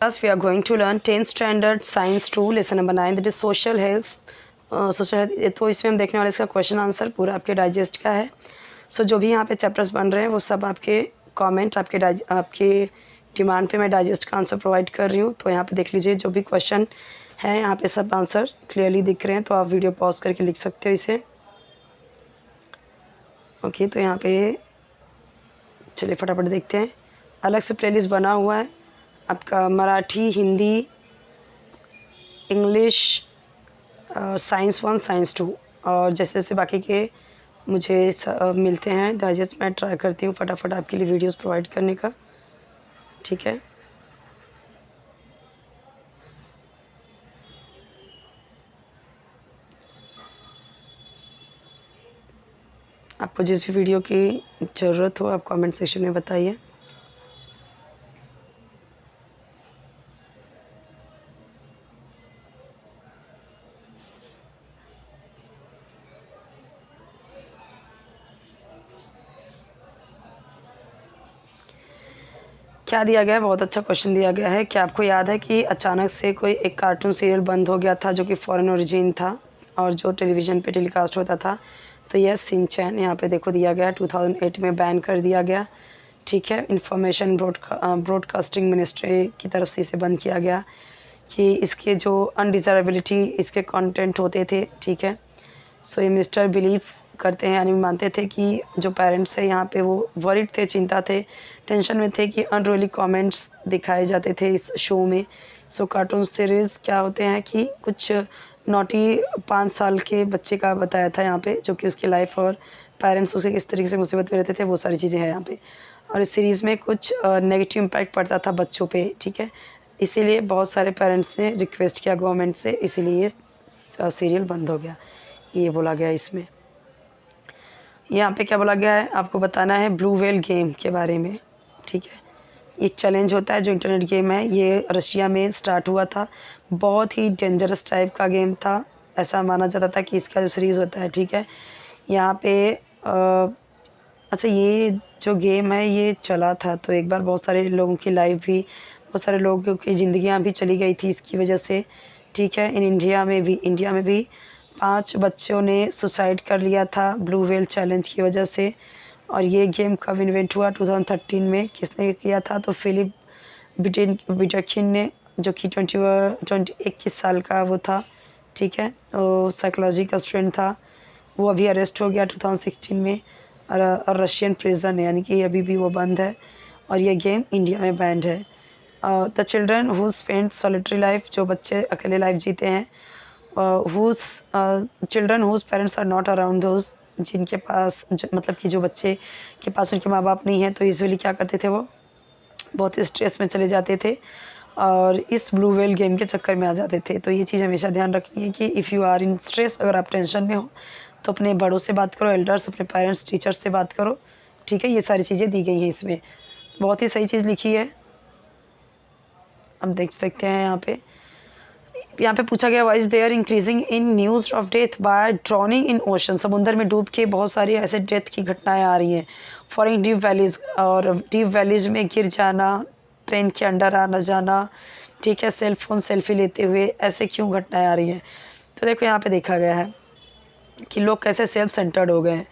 Class we are going to learn 10th standard science 2 lesson number 9 that is social health. तो इसमें हम देखने वाले इसका क्वेश्चन आंसर पूरा आपके डाइजेस्ट का है. सो जो भी यहाँ पे चैप्टर्स बन रहे हैं वो सब आपके कमेंट आपके डिमांड पे मैं डाइजेस्ट का आंसर प्रोवाइड कर रही हूँ. तो यहाँ पे देख लीजिए जो भी क्वेश्चन है यहाँ पे सब आंसर क्लियरली दिख रहे हैं, तो आप वीडियो पॉज करके लिख सकते हो इसे. ओके, तो यहाँ पे चलिए फटाफट देखते हैं. अलग से प्लेलिस्ट बना हुआ है आपका Marathi, Hindi, English, science 1, science 2 और जैसे जैसे बाकी के मुझे मिलते हैं डाइजेस्ट मैं ट्राई करती हूँ फटाफट आपके लिए वीडियोस प्रोवाइड करने का. ठीक है, आपको जिस भी वीडियो की ज़रूरत हो आप कमेंट सेक्शन में बताइए. क्या दिया गया है, बहुत अच्छा क्वेश्चन दिया गया है. क्या आपको याद है कि अचानक से कोई एक कार्टून सीरियल बंद हो गया था जो कि फॉरेन ओरिजिन था और जो टेलीविज़न पे टेलीकास्ट होता था? तो यह सिंचैन यहाँ पे देखो दिया गया 2008 में बैन कर दिया गया. ठीक है, इंफॉर्मेशन ब्रॉडकास्टिंग मिनिस्ट्री की तरफ से इसे बंद किया गया कि इसके जो अनडिज़ायरेबिलिटी इसके कंटेंट होते थे. ठीक है, सो ये मिनिस्टर बिलीव करते हैं यानी मानते थे कि जो पेरेंट्स है यहाँ पे वो वरीड थे, चिंता थे, टेंशन में थे कि अनरोली कमेंट्स दिखाए जाते थे इस शो में. सो कार्टून सीरीज़ क्या होते हैं कि कुछ नॉटी 5 साल के बच्चे का बताया था यहाँ पे, जो कि उसकी लाइफ और पेरेंट्स उसे किस तरीके से मुसीबत में रहते थे वो सारी चीज़ें हैं यहाँ पे. और इस सीरीज़ में कुछ नेगेटिव इम्पैक्ट पड़ता था बच्चों पे. ठीक है, इसीलिए बहुत सारे पेरेंट्स ने रिक्वेस्ट किया गवर्नमेंट से, इसीलिए ये सीरियल बंद हो गया. ये बोला गया इसमें. यहाँ पे क्या बोला गया है आपको बताना है ब्लू व्हेल गेम के बारे में. ठीक है, एक चैलेंज होता है जो इंटरनेट गेम है, ये रशिया में स्टार्ट हुआ था. बहुत ही डेंजरस टाइप का गेम था, ऐसा माना जाता था कि इसका जो सीरीज़ होता है. ठीक है, यहाँ पे अच्छा ये जो गेम है ये चला था तो एक बार बहुत सारे लोगों की लाइफ भी, बहुत सारे लोगों की ज़िंदगियाँ भी चली गई थी इसकी वजह से. ठीक है, इंडिया में भी 5 बच्चों ने सुसाइड कर लिया था ब्लू व्हेल चैलेंज की वजह से. और ये गेम कब इन्वेंट हुआ 2013 में, किसने किया था? तो फिलिप बिटकिन ने, जो कि 21 साल का वो था. ठीक है, वो साइकोलॉजी का स्टूडेंट था. वो अभी अरेस्ट हो गया 2016 में और रशियन प्रिजन है, यानी कि अभी भी वो बंद है. और ये गेम इंडिया में बैंड है. The children who spend solitary life, जो बच्चे अकेले लाइफ जीते हैं, whose children whose parents are not around, those जिनके पास मतलब कि जो बच्चे के पास उनके माँ बाप नहीं हैं, तो यूजुअली क्या करते थे वो बहुत स्ट्रेस में चले जाते थे और इस ब्लू व्हेल गेम के चक्कर में आ जाते थे. तो ये चीज़ हमेशा ध्यान रखनी है कि if you are in stress, अगर आप टेंशन में हो तो अपने बड़ों से बात करो, एल्डर्स, अपने पेरेंट्स, टीचर्स से बात करो. ठीक है, ये सारी चीज़ें दी गई हैं इसमें. बहुत ही सही चीज़ लिखी है, हम देख सकते हैं. यहाँ पे पूछा गया, wise their increasing in news of death by drowning in ocean. समुद्र में डूब के बहुत सारी ऐसे डेथ की घटनाएं आ रही हैं. फॉरिंग डीप वैलीज, और डीप वैलीज में गिर जाना, ट्रेन के अंडर आना जाना. ठीक है, सेल फोन सेल्फी लेते हुए, ऐसे क्यों घटनाएं आ रही हैं? तो देखो यहाँ पे देखा गया है कि लोग कैसे सेल्फ सेंटर्ड हो गए हैं.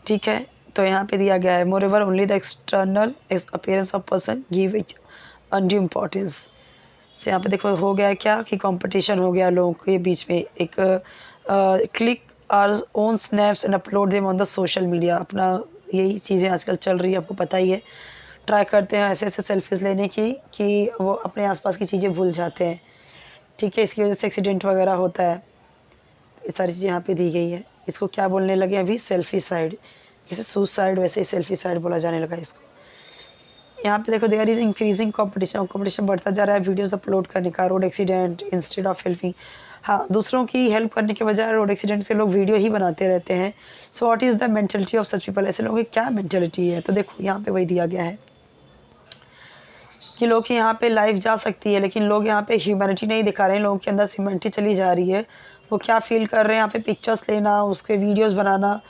ठीक है, तो यहाँ पे दिया गया है moreover only the external appearance of person give it undue importance. से यहाँ पे देखो हो गया क्या कि कंपटीशन हो गया लोगों के बीच में. एक click our own snaps and upload them on the social media. अपना यही चीज़ें आजकल चल रही है, आपको पता ही है. ट्राई करते हैं ऐसे ऐसे सेल्फीज़ लेने की कि वो अपने आसपास की चीज़ें भूल जाते हैं. ठीक है, इसकी वजह से एक्सीडेंट वगैरह होता है. ये सारी चीज़ें यहाँ पे दी गई है. इसको क्या बोलने लगे अभी? Selfie side. जैसे सुसाइड वैसे ही सेल्फी साइड बोला जाने लगा इसको. यहाँ पे देखो देयर इज इंक्रीजिंग कंपटीशन बढ़ता जा रहा है वीडियोस अपलोड करने का. Road accident instead of helping. हाँ, दूसरों की हेल्प करने के बजाय रोड एक्सीडेंट से लोग वीडियो ही बनाते रहते हैं. So what is the mentality of such people? ऐसे लोगों की क्या मेंटलिटी है? तो देखो यहाँ पे वही दिया गया है कि लोग की यहाँ पे लाइफ जा सकती है लेकिन लोग यहाँ पे ह्यूमैनिटी नहीं दिखा रहे हैं. लोगों के अंदर ह्यूमैनिटी चली जा रही है. वो क्या फील कर रहे हैं यहाँ पे? पिक्चर्स लेना, उसके वीडियोज़ बनाना.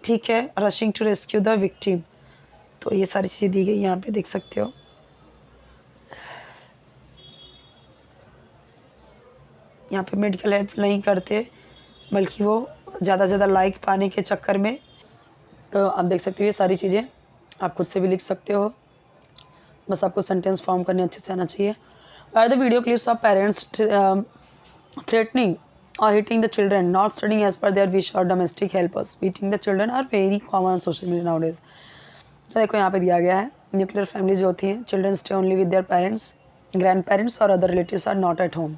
ठीक है, rushing to rescue the victim. तो ये सारी चीज़ें दी गई यहाँ पे देख सकते हो. यहाँ पे मेडिकल हेल्प नहीं करते, बल्कि वो ज़्यादा से ज़्यादा लाइक पाने के चक्कर में। तो आप देख सकते हो ये सारी चीज़ें आप खुद से भी लिख सकते हो, बस आपको सेंटेंस फॉर्म करने अच्छे से आना चाहिए। Are the video clips of parents threatening or hitting the children not studying as per their wish or domestic helpers beating the children are very common on social media nowadays। तो देखो यहाँ पे दिया गया है न्यूक्लियर फैमिली जो होती हैं, children stay only with their parents, grandparents और other relatives are not at home.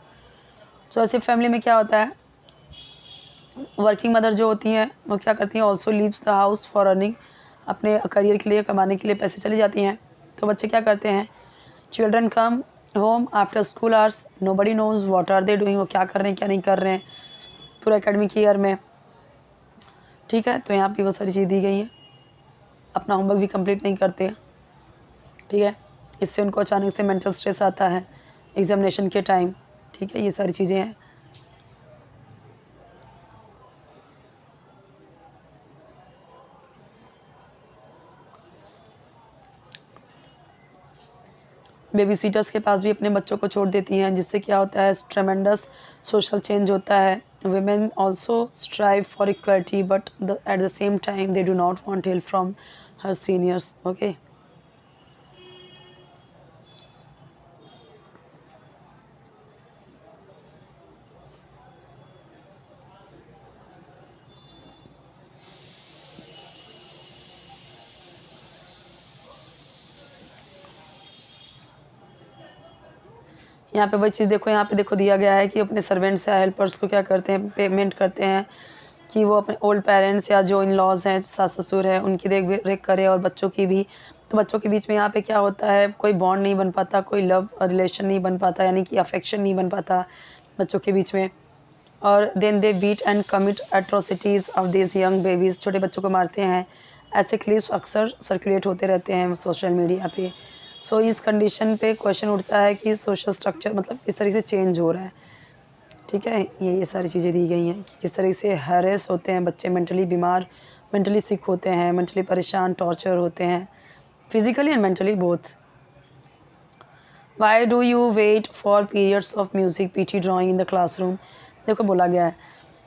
So ऐसी फैमिली में क्या होता है, वर्किंग मदर जो होती हैं वो क्या करती हैं, also leaves the house for earning, अपने करियर के लिए कमाने के लिए पैसे चली जाती हैं। तो बच्चे क्या करते हैं, children come home after school hours, nobody knows what are they doing, वो क्या कर रहे हैं क्या नहीं कर रहे हैं पूरे एकेडमिक ईयर में। ठीक है, तो यहाँ पे वो सारी चीज़ दी गई है, अपना होमवर्क भी कंप्लीट नहीं करते। ठीक है, इससे उनको अचानक से मेंटल स्ट्रेस आता है एग्जामिनेशन के टाइम। ठीक है, ये सारी चीज़ें हैं। बेबी सीटर्स के पास भी अपने बच्चों को छोड़ देती हैं, जिससे क्या होता है, ट्रेमेंडस सोशल चेंज होता है। women also strive for equality but at the same time they do not want help from her seniors। okay, यहाँ पे वही चीज़ देखो, यहाँ पे देखो दिया गया है कि अपने सर्वेंट्स या हेल्पर्स को क्या करते हैं, पेमेंट करते हैं कि वो अपने ओल्ड पेरेंट्स या जो इन लॉज हैं, सास ससुर है, उनकी देख रेख करे और बच्चों की भी। तो बच्चों के बीच में यहाँ पे क्या होता है, कोई बॉन्ड नहीं बन पाता, कोई लव रिलेशन नहीं बन पाता, यानी कि अफेक्शन नहीं बन पाता बच्चों के बीच में। और then they beat and commit atrocities of this young babies, छोटे बच्चों को मारते हैं। ऐसे क्लिप्स अक्सर सर्कुलेट होते रहते हैं सोशल मीडिया पे। सो इस कंडीशन पे क्वेश्चन उठता है कि सोशल स्ट्रक्चर मतलब किस तरीके से चेंज हो रहा है। ठीक है, ये सारी चीज़ें दी गई हैं कि किस तरीके से हैरेस होते हैं बच्चे, मेंटली बीमार, मेंटली सिक होते हैं, मेंटली परेशान, टॉर्चर होते हैं, physically and mentally both. Why do you wait for periods of music PT drawing in the classroom. देखो बोला गया है,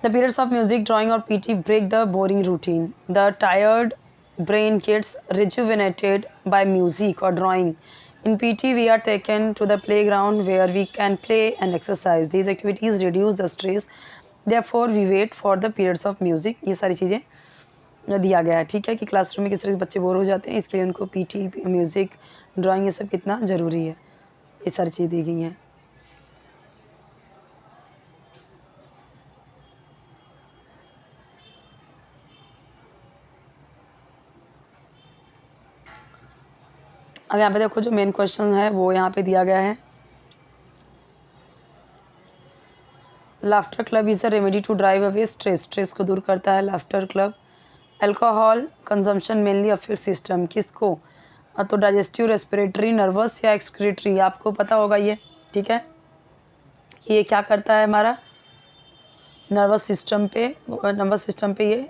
the periods of music drawing और PT break the boring routine, the tired brain gets rejuvenated by music or drawing. In PT, we are taken to the playground where we can play and exercise. These activities reduce the stress. Therefore, we wait for the periods of music. ये सारी चीज़ें दिया गया है। ठीक है, कि classroom में किस तरह से बच्चे बोर हो जाते हैं, इसके लिए उनको PT, म्यूज़िक, ड्राइंग ये सब कितना ज़रूरी है, ये सारी चीज़ दी गई हैं। अब यहाँ पे देखो जो मेन क्वेश्चन है वो यहाँ पे दिया गया है, laughter club is a remedy to drive away stress, stress को दूर करता है laughter club. Alcohol consumption mainly affect system, किसको, तो डाइजेस्टिव, रेस्पिरेटरी, नर्वस या एक्सक्रीटरी, आपको पता होगा ये। ठीक है, ये क्या करता है, हमारा नर्वस सिस्टम पे ये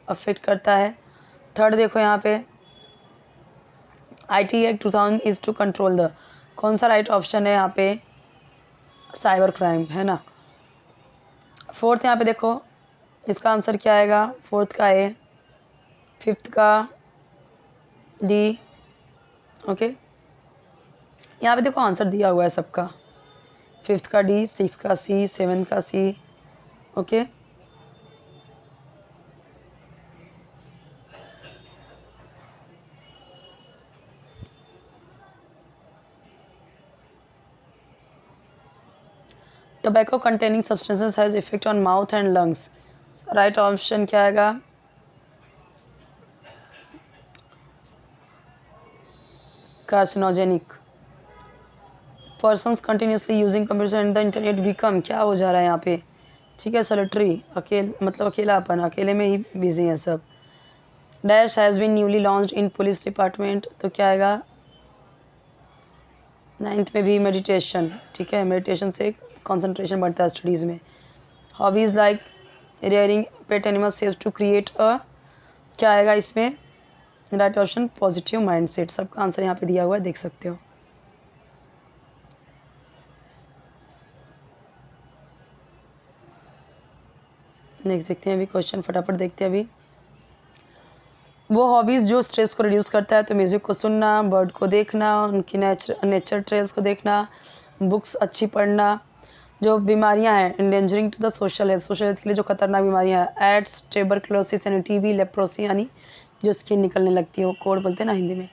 अफेक्ट करता है। थर्ड देखो यहाँ पे IT act 2000 is to control the, कौन सा राइट ऑप्शन है यहाँ पे, साइबर क्राइम, है ना। फोर्थ यहाँ पे देखो इसका आंसर क्या आएगा, फोर्थ का A, फिफ्थ का D। ओके, यहाँ पे देखो आंसर दिया हुआ है सबका, फिफ्थ का D, सिक्स का C, सेवन्थ का C। Okay, tobacco containing substances has effect on mouth and lungs, right option क्या आएगा, carcinogenic. Persons continuously using computer and the internet become, क्या हो जा रहा है यहाँ पे, ठीक है, सॉलिटरी, मतलब अकेलापन, अकेले में ही बिजी हैं सब। Dash has been newly launched in police department, तो क्या आएगा, नाइन्थ में भी मेडिटेशन। ठीक है, मेडिटेशन से कंसंट्रेशन बढ़ता है स्टडीज़ में। Hobbies like rearing pet animals saves to create a, क्या आएगा इसमें, राइट ऑप्शन पॉजिटिव माइंडसेट। सबका आंसर यहाँ पे दिया हुआ है, देख सकते हो। नेक्स्ट देखते हैं अभी क्वेश्चन, फटाफट देखते हैं अभी। वो हॉबीज़ जो स्ट्रेस को रिड्यूस करता है, तो म्यूज़िक को सुनना, बर्ड को देखना, उनकी नेचर ट्रेल्स को देखना, बुक्स अच्छी पढ़ना। जो बीमारियां हैं endangering to the social health, social health के लिए जो खतरनाक बीमारियां हैं, एड्स, ट्यूबरकुलोसिस यानी टीबी, लेप्रोसी यानी जो स्किन निकलने लगती है, वो कोड बोलते हैं ना हिंदी में।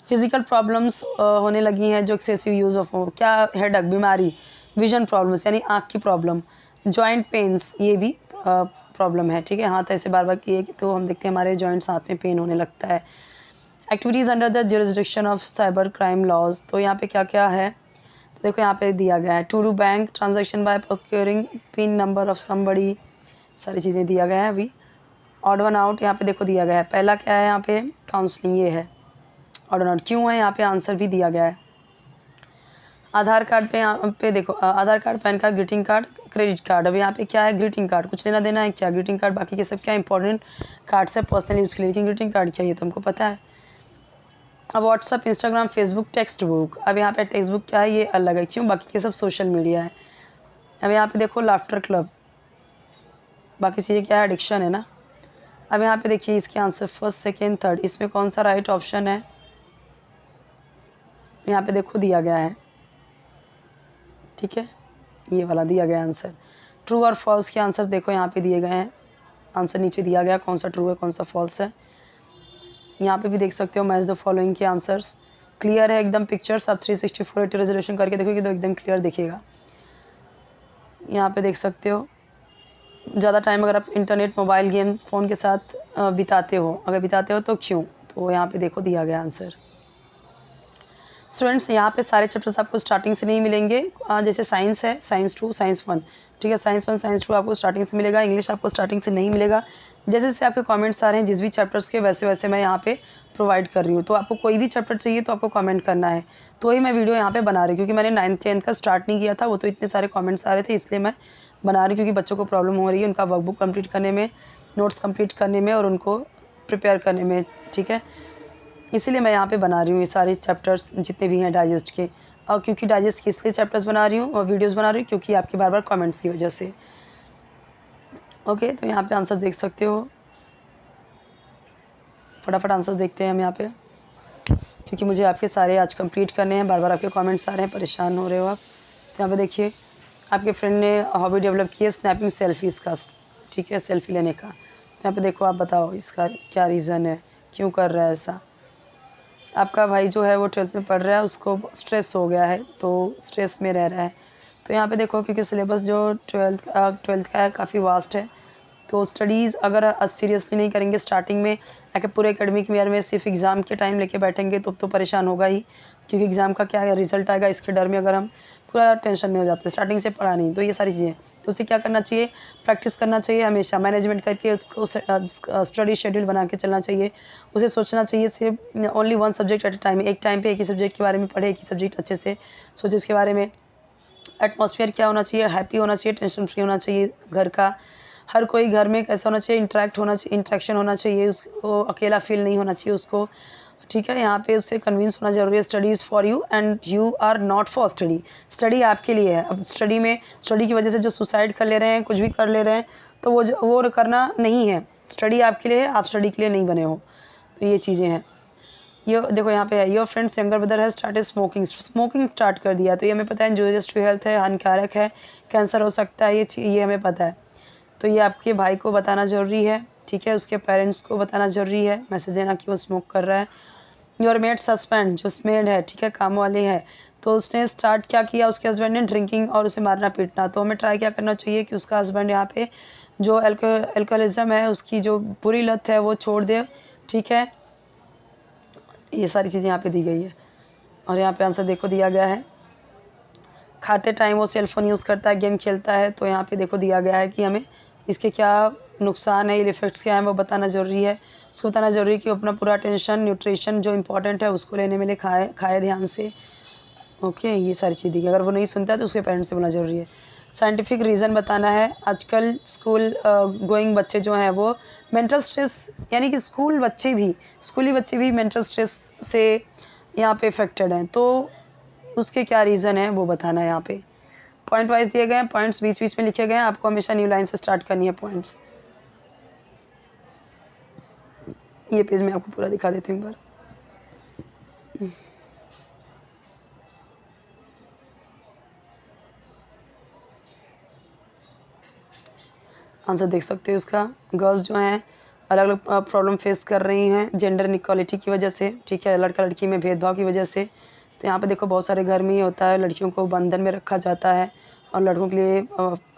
फिजिकल प्रॉब्लम्स होने लगी हैं जो एक्सेसिव यूज़ ऑफ क्या, हेडक बीमारी, विजन प्रॉब्लम्स यानी आँख की प्रॉब्लम, जॉइंट पेन्स ये भी प्रॉब्लम है, ठीक है। हाथ ऐसे बार बार किए तो हम देखते हैं हमारे जॉइंट्स हाथ में पेन होने लगता है। Activities under the jurisdiction of cyber crime laws, तो यहाँ पे क्या क्या है, तो देखो यहाँ पे दिया गया है, to do bank transaction by procuring PIN number of somebody, सारी चीज़ें दिया गया है अभी। ऑड वन आउट यहाँ पे देखो दिया गया है, पहला क्या है यहाँ पे, काउंसलिंग ये है। ऑड वन आउट क्यों है, यहाँ पे आंसर भी दिया गया है। आधार कार्ड पे यहाँ पे देखो, Aadhaar card, PAN card, greeting card, credit card. अब यहाँ पे क्या है, ग्रीटिंग कार्ड कुछ लेना देना है क्या, ग्रीटिंग कार्ड बाकी के सब क्या इंपॉर्टेंट कार्ड्स है पर्सनल यूज़ के लिए, लेकिन ग्रीटिंग कार्ड क्या, ये तो हमको पता है। अब WhatsApp, Instagram, Facebook, text book. अब यहाँ पे टेक्स्ट बुक क्या है, ये अलग है, क्यों, बाकी के सब सोशल मीडिया है। अब यहाँ पे देखो लाफ्टर क्लब, बाकी चीज़ें क्या है, एडिक्शन है ना। अब यहाँ पे देखिए इसके आंसर फर्स्ट, सेकेंड, थर्ड, इसमें कौन सा राइट ऑप्शन है, यहाँ पे देखो दिया गया है, ठीक है, ये वाला दिया गया आंसर। ट्रू और फॉल्स के आंसर देखो यहाँ पे दिए गए हैं, आंसर नीचे दिया गया कौन सा ट्रू है कौन सा फॉल्स है। यहाँ पे भी देख सकते हो मैच द फॉलोइंग के आंसर्स, क्लियर है एकदम पिक्चर्स। आप 364 रेजोल्यूशन करके देखोगे तो एकदम क्लियर दिखेगा। यहाँ पे देख सकते हो, ज़्यादा टाइम अगर आप इंटरनेट, मोबाइल गेम, फ़ोन के साथ बिताते हो, अगर बिताते हो तो क्यों, तो यहाँ पे देखो दिया गया आंसर। स्टूडेंट्स यहाँ पे सारे चैप्टर्स आपको स्टार्टिंग से नहीं मिलेंगे, जैसे साइंस है, साइंस 2, साइंस 1, ठीक है, साइंस 1, साइंस 2 आपको स्टार्टिंग से मिलेगा, इंग्लिश आपको स्टार्टिंग से नहीं मिलेगा। जैसे जैसे आपके कमेंट्स आ रहे हैं जिस भी चैप्टर्स के, वैसे वैसे मैं यहाँ पे प्रोवाइड कर रही हूँ। तो आपको कोई भी चैप्टर चाहिए तो आपको कमेंट करना है, तो ही मैं वीडियो यहाँ पे बना रही हूँ, क्योंकि मैंने 9th 10th का स्टार्ट नहीं किया था, वो तो इतने सारे कमेंट्स आ रहे थे, इसलिए मैं बना रही हूँ, क्योंकि बच्चों को प्रॉब्लम हो रही है उनका वर्कबुक कंप्लीट करने में, नोट्स कंप्लीट करने में और उनको प्रिपेयर करने में, ठीक है। इसीलिए मैं यहाँ पे बना रही हूँ ये सारे चैप्टर्स जितने भी हैं डाइजेस्ट के। और क्योंकि डाइजेस्ट के इसलिए चैप्टर्स बना रही हूँ और वीडियोस बना रही हूँ क्योंकि आपके बार बार कमेंट्स की वजह से। ओके, तो यहाँ पे आंसर देख सकते हो, फटाफट आंसर देखते हैं हम यहाँ पे, क्योंकि मुझे आपके सारे आज कंप्लीट करने हैं, बार बार आपके कमेंट्स आ रहे हैं, परेशान हो रहे हो आप। तो यहाँ पे देखिए आपके फ्रेंड ने हॉबी डेवलप की है स्नैपिंग सेल्फीज़ का, ठीक है, सेल्फी लेने का। तो यहाँ पे देखो आप बताओ इसका क्या रीज़न है, क्यों कर रहा है ऐसा। आपका भाई जो है वो 12th में पढ़ रहा है, उसको स्ट्रेस हो गया है, तो स्ट्रेस में रह रहा है। तो यहाँ पे देखो क्योंकि सिलेबस जो 12th का है काफ़ी वास्ट है, तो स्टडीज़ अगर सीरियसली नहीं करेंगे स्टार्टिंग में, अगर पूरे एकेडमिक ईयर में सिर्फ एग्ज़ाम के टाइम लेके बैठेंगे तो परेशान होगा ही, क्योंकि एग्ज़ाम का क्या रिजल्ट आएगा इसके डर में अगर हम पूरा टेंशन में हो जाते हैं, स्टार्टिंग से पढ़ा नहीं, तो ये सारी चीज़ें। तो उसे क्या करना चाहिए, प्रैक्टिस करना चाहिए हमेशा, मैनेजमेंट करके उसको स्टडी शेड्यूल बना के चलना चाहिए। उसे सोचना चाहिए सिर्फ only one subject at A time, एक टाइम पे एक ही सब्जेक्ट के बारे में पढ़े, एक ही सब्जेक्ट अच्छे से सोचे उसके बारे में। एटमॉस्फेयर क्या होना चाहिए, हैप्पी होना चाहिए, टेंशन फ्री होना चाहिए घर का। हर कोई घर में कैसा होना चाहिए, इंटरेक्शन होना चाहिए, उसको अकेला फील नहीं होना चाहिए उसको, ठीक है। यहाँ पे उससे कन्विंस होना जरूरी है, study is for you and you are not for study, study आपके लिए है। अब स्टडी की वजह से जो सुसाइड कर ले रहे हैं, कुछ भी कर ले रहे हैं, तो वो करना नहीं है, स्टडी आपके लिए है, आप स्टडी के लिए नहीं बने हो। तो ये चीज़ें हैं। ये देखो यहाँ पे है, योर फ्रेंड्स यंगर ब्रदर है स्टार्टेड स्मोकिंग स्टार्ट कर दिया, तो ये हमें पता है इंजूरियस टू हेल्थ है, हानिकारक है, कैंसर हो सकता है, ये हमें पता है। तो ये आपके भाई को बताना ज़रूरी है, ठीक है, उसके पेरेंट्स को बताना ज़रूरी है, मैसेज देना कि वो स्मोक कर रहा है। योर मेड सस्पेंड, जो मेड है, ठीक है, काम वाले है, तो उसने स्टार्ट क्या किया, उसके हस्बैंड ने ड्रिंकिंग और उसे मारना पीटना। तो हमें ट्राई क्या करना चाहिए कि उसका हस्बैंड यहाँ पे जो एल्कोहलिज्म है, उसकी जो बुरी लत है वो छोड़ दे, ठीक है। ये सारी चीज़ें यहाँ पे दी गई है। और यहाँ पे आंसर देखो दिया गया है, खाते टाइम वो सेलफोन यूज़ करता है, गेम खेलता है, तो यहाँ पे देखो दिया गया है कि हमें इसके क्या नुकसान है, इफेक्ट्स क्या हैं वो बताना ज़रूरी है। उसको बताना ज़रूरी है कि अपना पूरा टेंशन, न्यूट्रिशन जो इंपॉर्टेंट है उसको लेने में लिए खाए ध्यान से। ओके, ये सारी चीज़ दी गई। अगर वो नहीं सुनता है तो उसके पेरेंट्स से बोलना ज़रूरी है। साइंटिफिक रीज़न बताना है। आजकल स्कूल गोइंग बच्चे जो हैं वो मेंटल स्ट्रेस, यानी कि स्कूली बच्चे भी मेंटल स्ट्रेस से यहाँ पे इफ़ेक्टेड हैं, तो उसके क्या रीज़न है वो बताना है। यहाँ पे पॉइंट वाइज दिए गए हैं, पॉइंट्स बीच बीच में लिखे गए हैं, आपको हमेशा न्यू लाइन से स्टार्ट करनी है पॉइंट्स। ये पेज मैं आपको पूरा दिखा देती हूँ एक बार। आंसर देख सकते हो इसका। गर्ल्स जो हैं अलग अलग प्रॉब्लम फेस कर रही हैं जेंडर इनक्वालिटी की वजह से, ठीक है, लड़का लड़की में भेदभाव की वजह से। तो यहाँ पे देखो बहुत सारे घर में ही होता है, लड़कियों को बंधन में रखा जाता है और लड़कों के लिए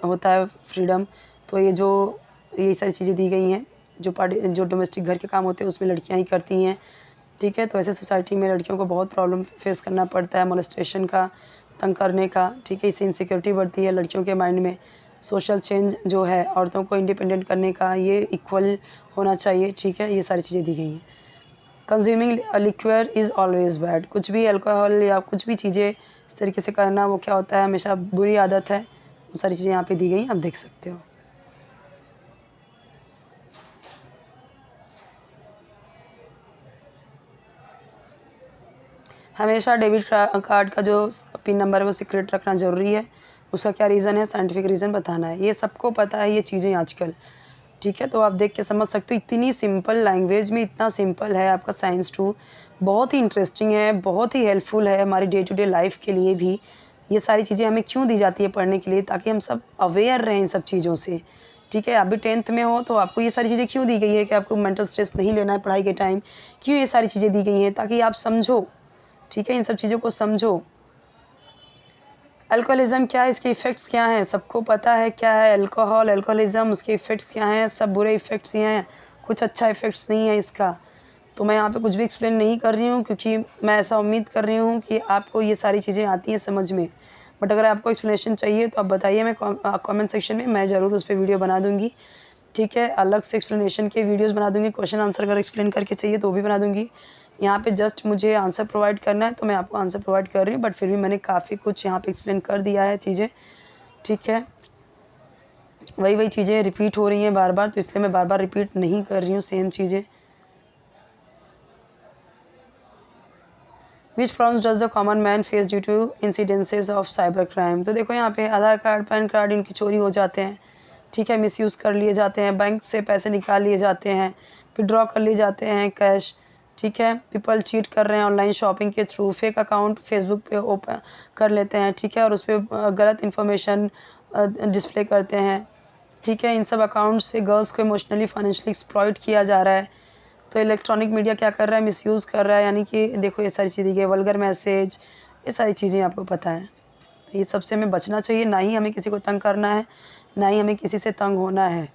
होता है फ्रीडम। तो ये सारी चीज़ें दी गई हैं। जो डोमेस्टिक घर के काम होते हैं उसमें लड़कियाँ ही करती हैं, ठीक है। तो ऐसे सोसाइटी में लड़कियों को बहुत प्रॉब्लम फेस करना पड़ता है, मोलेस्टेशन का, तंग करने का, ठीक है। इससे इनसिक्योरिटी बढ़ती है लड़कियों के माइंड में। सोशल चेंज जो है, औरतों को इंडिपेंडेंट करने का, ये इक्वल होना चाहिए, ठीक है। ये सारी चीज़ें दी गई हैं। Consuming liquid is always bad, कुछ भी अल्कोहल या कुछ भी चीज़ें इस तरीके से करना वो क्या होता है, हमेशा बुरी आदत है। वो सारी चीज़ें यहाँ पे दी गई हैं, आप देख सकते हो। हमेशा डेबिट कार्ड का जो पिन नंबर है वो सीक्रेट रखना ज़रूरी है। उसका क्या रीज़न है, साइंटिफिक रीज़न बताना है। ये सबको पता है ये चीज़ें आजकल, ठीक है। तो आप देख के समझ सकते हो, इतनी सिंपल लैंग्वेज में इतना सिंपल है आपका साइंस 2। बहुत ही इंटरेस्टिंग है, बहुत ही हेल्पफुल है हमारी डे टू डे लाइफ के लिए भी। ये सारी चीज़ें हमें क्यों दी जाती है पढ़ने के लिए, ताकि हम सब अवेयर रहें इन सब चीज़ों से, ठीक है। अभी 10th में हो तो आपको ये सारी चीज़ें क्यों दी गई है कि आपको मेंटल स्ट्रेस नहीं लेना है पढ़ाई के टाइम। क्यों ये सारी चीज़ें दी गई हैं, ताकि आप समझो, ठीक है, इन सब चीज़ों को समझो। अल्कोहलिज़्म क्या है, इसके इफ़ेक्ट्स क्या हैं, सबको पता है क्या है अल्कोहल, अल्कोहलिज़्म, उसके इफ़ेक्ट्स क्या हैं। सब बुरे इफ़ेक्ट्स ही हैं, कुछ अच्छा इफ़ेक्ट्स नहीं है इसका। तो मैं यहाँ पे कुछ भी एक्सप्लेन नहीं कर रही हूँ, क्योंकि मैं ऐसा उम्मीद कर रही हूँ कि आपको ये सारी चीज़ें आती हैं समझ में। बट अगर आपको एक्सप्लेनेशन चाहिए तो आप बताइए, मैं कमेंट सेक्शन में मैं ज़रूर उस पर वीडियो बना दूँगी, ठीक है। अलग से एक्सप्लेनेशन के वीडियोस बना दूँगी, क्वेश्चन आंसर अगर एक्सप्लेन करके चाहिए तो वो भी बना दूँगी। यहाँ पे जस्ट मुझे आंसर प्रोवाइड करना है, तो मैं आपको आंसर प्रोवाइड कर रही हूँ, बट फिर भी मैंने काफ़ी कुछ यहाँ पे एक्सप्लेन कर दिया है चीज़ें, ठीक है। वही चीज़ें रिपीट हो रही हैं बार-बार, तो इसलिए मैं बार-बार रिपीट नहीं कर रही हूँ सेम चीज़ें। Which problems does the common man face due to incidences of cyber crime. तो देखो यहाँ पे आधार कार्ड, पैन कार्ड इनकी चोरी हो जाते हैं, ठीक है, मिसयूज़ कर लिए जाते हैं, बैंक से पैसे निकाल लिए जाते हैं, विड्रॉ कर लिए जाते हैं कैश, ठीक है। पीपल चीट कर रहे हैं ऑनलाइन शॉपिंग के थ्रू, फेक अकाउंट फेसबुक पे ओपन कर लेते हैं, ठीक है, और उस पर गलत इन्फॉर्मेशन डिस्प्ले करते हैं, ठीक है। इन सब अकाउंट से गर्ल्स को इमोशनली फाइनेंशियली एक्सप्लॉइट किया जा रहा है। तो इलेक्ट्रॉनिक मीडिया क्या कर रहा है, मिसयूज़ कर रहा है, यानी कि देखो ये सारी चीज़ें, ये वल्गर मैसेज, ये सारी चीज़ें आपको पता है। तो ये सबसे हमें बचना चाहिए, ना ही हमें किसी को तंग करना है, ना ही हमें किसी से तंग होना है।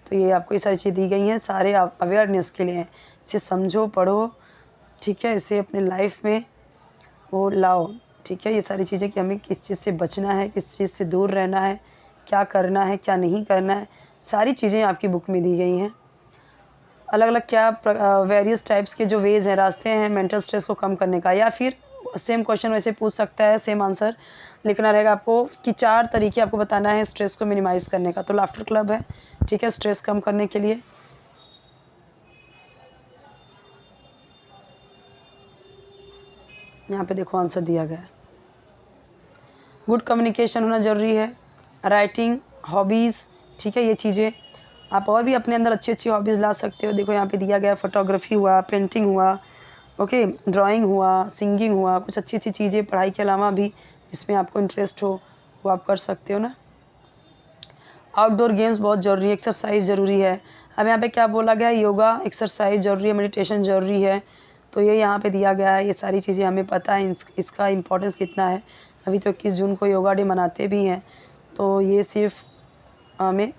तो ये आपको ये सारी चीज़ें दी गई हैं, सारे अवेयरनेस के लिए हैं। इसे समझो, पढ़ो, ठीक है, इसे अपनी लाइफ में वो लाओ, ठीक है। ये सारी चीज़ें कि हमें किस चीज़ से बचना है, किस चीज़ से दूर रहना है, क्या करना है, क्या नहीं करना है, सारी चीज़ें आपकी बुक में दी गई हैं। अलग अलग क्या वेरियस टाइप्स के जो वेज़ हैं, रास्ते हैं मेंटल स्ट्रेस को कम करने का, या फिर सेम क्वेश्चन वैसे पूछ सकता है, सेम आंसर लिखना रहेगा आपको कि 4 तरीके आपको बताना है स्ट्रेस को मिनिमाइज़ करने का। तो लाफ्टर क्लब है, ठीक है, स्ट्रेस कम करने के लिए। यहाँ पे देखो आंसर दिया गया है। गुड कम्युनिकेशन होना ज़रूरी है, राइटिंग, हॉबीज़, ठीक है, ये चीज़ें आप और भी अपने अंदर अच्छी अच्छी हॉबीज़ ला सकते हो। देखो यहाँ पे दिया गया, फोटोग्राफी हुआ, पेंटिंग हुआ, ओके, ड्राइंग हुआ, सिंगिंग हुआ, कुछ अच्छी अच्छी चीज़ें पढ़ाई के अलावा भी जिसमें आपको इंटरेस्ट हो वो आप कर सकते हो ना। आउटडोर गेम्स बहुत ज़रूरी है, एक्सरसाइज ज़रूरी है। अब यहाँ पे क्या बोला गया है, योगा, एक्सरसाइज ज़रूरी है, मेडिटेशन ज़रूरी है। तो ये यहाँ पे दिया गया है, ये सारी चीज़ें हमें पता है इसका इम्पोर्टेंस कितना है। अभी तो 21 जून को योगा डे मनाते भी हैं। तो ये सिर्फ हमें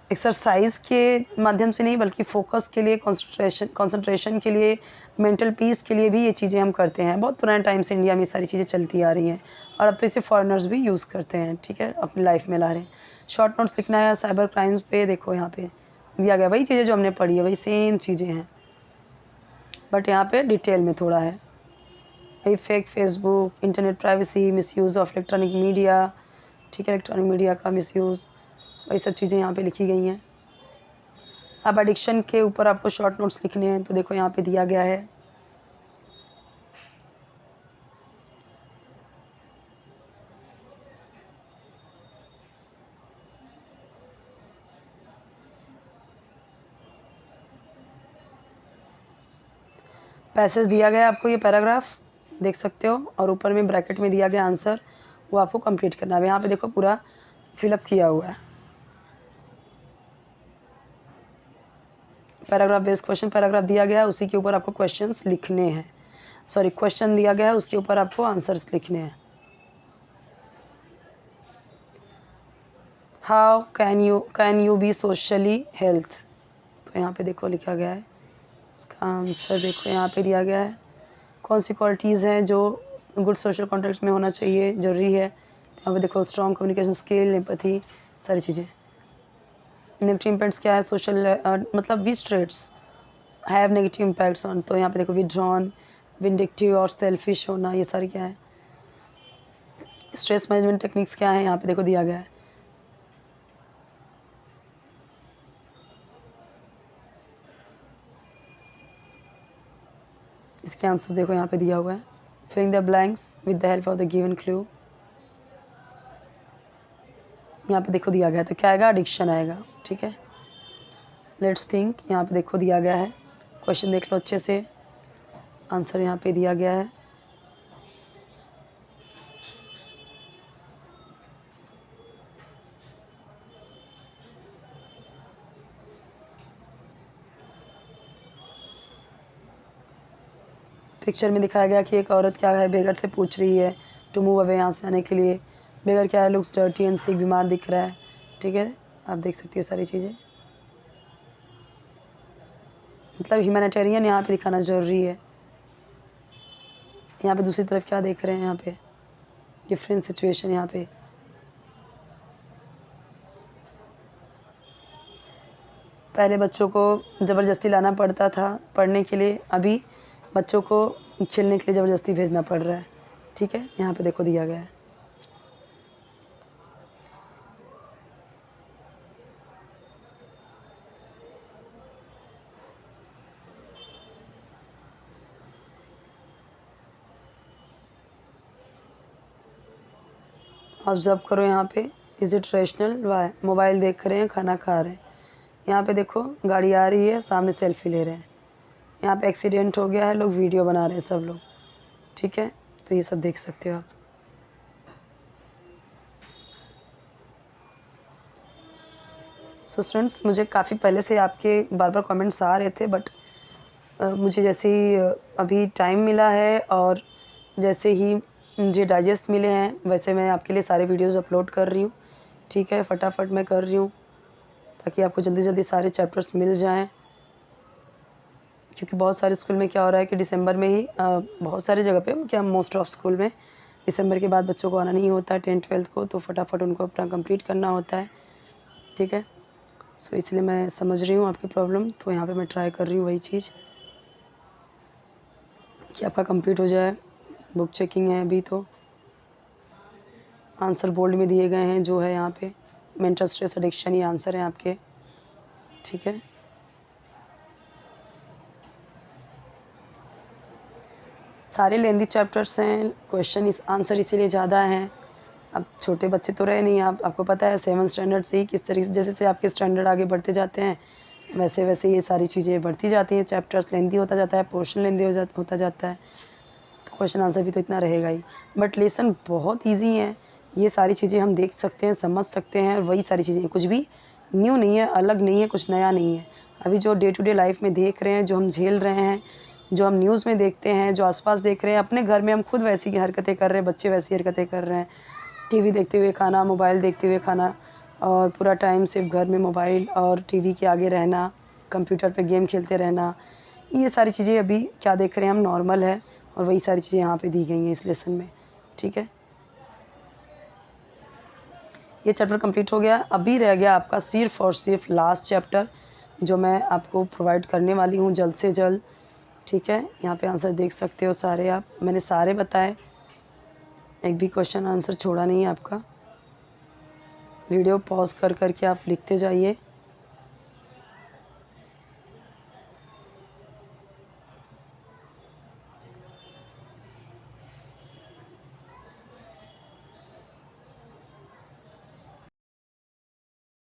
एक्सरसाइज के माध्यम से नहीं, बल्कि फ़ोकस के लिए, कंसंट्रेशन के लिए, मेंटल पीस के लिए भी ये चीज़ें हम करते हैं। बहुत पुराने टाइम से इंडिया में ये सारी चीज़ें चलती आ रही हैं, और अब तो इसे फॉरेनर्स भी यूज़ करते हैं, ठीक है, अपनी लाइफ में ला रहे हैं। शॉर्ट नोट्स लिखना है साइबर क्राइम्स पे, देखो यहाँ पे दिया गया, वही चीज़ें जो हमने पढ़ी है वही सेम चीज़ें हैं, बट यहाँ पे डिटेल में थोड़ा है। वही fake Facebook, internet privacy, misuse of electronic media, ठीक है, इलेक्ट्रॉनिक मीडिया का मिसयूज़, वही सब चीज़ें यहाँ पे लिखी गई हैं। अब एडिक्शन के ऊपर आपको शॉर्ट नोट्स लिखने हैं, तो देखो यहाँ पे दिया गया है। पैसेज दिया गया है आपको, ये पैराग्राफ देख सकते हो, और ऊपर में ब्रैकेट में दिया गया आंसर, वो आपको कंप्लीट करना है। यहाँ पे देखो पूरा फिलअप किया हुआ है। पैराग्राफ बेस्ड क्वेश्चन, पैराग्राफ दिया गया है, उसी के ऊपर आपको क्वेश्चंस लिखने हैं, सॉरी क्वेश्चन दिया गया है, उसके ऊपर आपको आंसर्स लिखने हैं। How can you be socially health, तो यहाँ पे देखो लिखा गया है, इसका आंसर देखो यहाँ पे दिया गया है। कौन सी क्वालिटीज़ हैं जो गुड सोशल कॉन्टेक्ट में होना चाहिए, ज़रूरी है। यहाँ पे देखो स्ट्रॉन्ग कम्युनिकेशन स्किल, एम्पैथी, सारी चीज़ें। नेगेटिव इम्पैक्ट्स क्या है सोशल, मतलब which traits have negative impacts on, तो यहाँ पे देखो विड्रॉन, विंडिक्टिव और सेल्फिश होना, ये सारी क्या है। स्ट्रेस मैनेजमेंट टेक्निक्स क्या है, यहाँ पे देखो दिया गया है। इसके आंसर्स देखो यहाँ पे दिया हुआ है। Filling the blanks with the help of the given clue, यहाँ पे देखो दिया गया है, तो क्या आएगा, एडिक्शन आएगा। ठीक है, लेट्स थिंक, यहाँ पे देखो दिया गया है, क्वेश्चन देख लो अच्छे से, आंसर यहाँ पे दिया गया है। पिक्चर में दिखाया गया कि एक औरत क्या है, बेगर से पूछ रही है टू मूव अवे, यहाँ से आने के लिए। बेगर क्या है, लुक्स डर्टी एंड सिक, बीमार दिख रहा है। ठीक है, आप देख सकती हो सारी चीज़ें, मतलब ह्यूमैनिटेरियन यहाँ पे दिखाना ज़रूरी है। यहाँ पे दूसरी तरफ क्या देख रहे हैं, यहाँ पे डिफरेंट सिचुएशन। यहाँ पे पहले बच्चों को ज़बरदस्ती लाना पड़ता था पढ़ने के लिए, अभी बच्चों को खेलने के लिए ज़बरदस्ती भेजना पड़ रहा है। ठीक है, यहाँ पे देखो दिया गया है। ऑब्जर्व करो यहाँ पे, is it rational, why, mobile देख रहे हैं, खाना खा रहे हैं। यहाँ पे देखो गाड़ी आ रही है, सामने सेल्फी ले रहे हैं। यहाँ पे एक्सीडेंट हो गया है, लोग वीडियो बना रहे हैं सब लोग। ठीक है, तो ये सब देख सकते हो आप। सो स्टूडेंट्स, मुझे काफ़ी पहले से आपके बार बार कमेंट्स आ रहे थे, बट मुझे जैसे ही अभी टाइम मिला है और जैसे ही मुझे डाइजेस्ट मिले हैं, वैसे मैं आपके लिए सारे वीडियोस अपलोड कर रही हूँ। ठीक है, फटाफट मैं कर रही हूँ ताकि आपको जल्दी जल्दी सारे चैप्टर्स मिल जाएं, क्योंकि बहुत सारे स्कूल में क्या हो रहा है कि दिसंबर में ही बहुत सारी जगह पे, क्या मोस्ट ऑफ स्कूल में दिसंबर के बाद बच्चों को आना नहीं होता है 10th-12th को, तो फटाफट उनको अपना कंप्लीट करना होता है। ठीक है, सो इसलिए मैं समझ रही हूँ आपकी प्रॉब्लम, तो यहाँ पे मैं ट्राई कर रही हूँ वही चीज़ कि आपका कंप्लीट हो जाए। बुक चेकिंग है अभी, तो आंसर बोल्ड में दिए गए हैं जो है यहाँ पे, मेंटल स्ट्रेस एडिक्शन, ये आंसर है आपके। ठीक है, सारे लेंदी चैप्टर्स हैं, क्वेश्चन इस आंसर इसीलिए ज़्यादा हैं। अब छोटे बच्चे तो रहे नहीं, आपको पता है 7th स्टैंडर्ड से ही किस तरीके से, जैसे से आपके स्टैंडर्ड आगे बढ़ते जाते हैं वैसे वैसे ये सारी चीज़ें बढ़ती जाती हैं, चैप्टर्स लेंदी होता जाता है, पोर्शन लेंदी होता जाता है, तो क्वेश्चन आंसर भी तो इतना रहेगा ही। बट लेसन बहुत ईजी है, ये सारी चीज़ें हम देख सकते हैं, समझ सकते हैं, वही सारी चीज़ें, कुछ भी न्यू नहीं है, अलग नहीं है, कुछ नया नहीं है। अभी जो डे टू डे लाइफ में देख रहे हैं, जो हम झेल रहे हैं, जो हम न्यूज़ में देखते हैं, जो आसपास देख रहे हैं, अपने घर में हम खुद वैसी हरकतें कर रहे हैं, बच्चे वैसी हरकतें कर रहे हैं, टीवी देखते हुए खाना, मोबाइल देखते हुए खाना, और पूरा टाइम सिर्फ घर में मोबाइल और टीवी के आगे रहना, कंप्यूटर पे गेम खेलते रहना, ये सारी चीज़ें अभी क्या देख रहे हैं हम, नॉर्मल है, और वही सारी चीज़ें यहाँ पे दी गई हैं इस लेसन में। ठीक है, ये चैप्टर कंप्लीट हो गया। अभी रह गया आपका सिर्फ और सिर्फ लास्ट चैप्टर, जो मैं आपको प्रोवाइड करने वाली हूँ जल्द से जल्द। ठीक है, यहाँ पे आंसर देख सकते हो सारे आप, मैंने सारे बताए, एक भी क्वेश्चन आंसर छोड़ा नहीं है आपका। वीडियो पॉज कर करके आप लिखते जाइए।